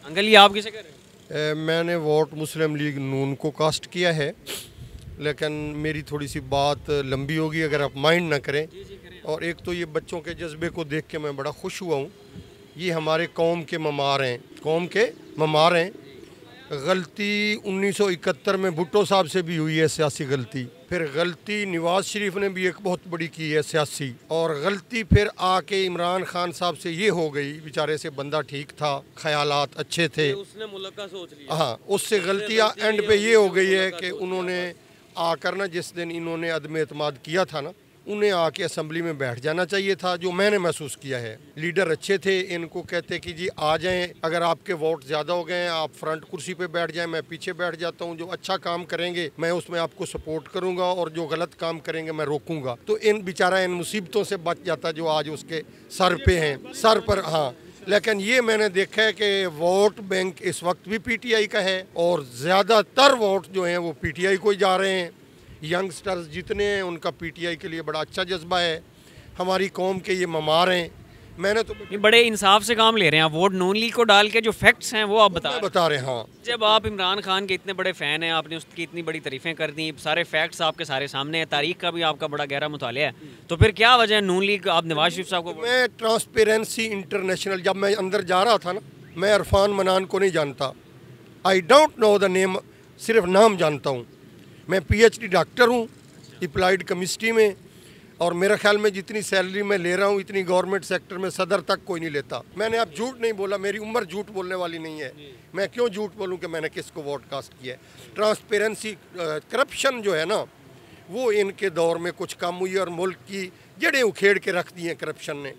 Uncle ये आप किसे कर रहे हैं? मैंने वोट मुस्लिम लीग नून को कास्ट किया है, लेकिन मेरी थोड़ी सी बात लंबी होगी अगर आप माइंड ना करें। और एक तो ये बच्चों के जज्बे को देख के मैं बड़ा खुश हुआ हूँ। ये हमारे कौम के ममार हैं, कौम के ममार हैं। गलती 1971 में भुट्टो साहब से भी हुई है, सियासी गलती। फिर गलती नवाज शरीफ ने भी एक बहुत बड़ी की है सियासी, और गलती फिर आके इमरान खान साहब से ये हो गई। बेचारे से बंदा ठीक था, ख्यालात अच्छे थे, उसने मुल्क का सोच लिया। हाँ, उससे गलतियाँ एंड पे ये हो गई है कि उन्होंने आकर ना, जिस दिन इन्होंने अदम एतमाद किया था ना, उन्हें आके असम्बली में बैठ जाना चाहिए था, जो मैंने महसूस किया है। लीडर अच्छे थे, इनको कहते कि जी आ जाएं, अगर आपके वोट ज़्यादा हो गए हैं आप फ्रंट कुर्सी पे बैठ जाएं, मैं पीछे बैठ जाता हूं। जो अच्छा काम करेंगे मैं उसमें आपको सपोर्ट करूंगा, और जो गलत काम करेंगे मैं रोकूंगा। तो इन बेचारा इन मुसीबतों से बच जाता जो आज उसके सर पे हैं, सर पर। हाँ, लेकिन ये मैंने देखा है कि वोट बैंक इस वक्त भी पीटीआई का है, और ज़्यादातर वोट जो हैं वो पीटीआई को ही जा रहे हैं। यंगस्टर्स जितने हैं उनका पीटीआई के लिए बड़ा अच्छा जज्बा है। हमारी कौम के ये ममार हैं। मैंने तो ये बड़े इंसाफ से काम ले रहे हैं आप। वोट नून लीग को डाल के जो फैक्ट्स हैं वो आप बता रहे हैं। हाँ, जब आप इमरान खान के इतने बड़े फ़ैन हैं, आपने उसकी इतनी बड़ी तारीफ़ें कर दी, सारे फैक्ट्स आपके सारे सामने हैं, तारीख का भी आपका बड़ा गहरा मुतालिया है, तो फिर क्या वजह है नून लीग आप नवाज शरीफ साहब को? मैं ट्रांसपेरेंसी इंटरनेशनल, जब मैं अंदर जा रहा था ना, मैं इरफान मनान को नहीं जानता। I don't know the name, सिर्फ नाम जानता हूँ। मैं पीएचडी डॉक्टर हूँ अप्लाइड केमिस्ट्री में, और मेरा ख्याल में जितनी सैलरी मैं ले रहा हूँ इतनी गवर्नमेंट सेक्टर में सदर तक कोई नहीं लेता। मैंने अब झूठ नहीं बोला, मेरी उम्र झूठ बोलने वाली नहीं है। मैं क्यों झूठ बोलूँ कि मैंने किसको वोट कास्ट किया है। ट्रांसपेरेंसी, करप्शन जो है ना, वो इनके दौर में कुछ कम हुई, और मुल्क की जड़ें उखेड़ के रख दी हैं करप्शन ने।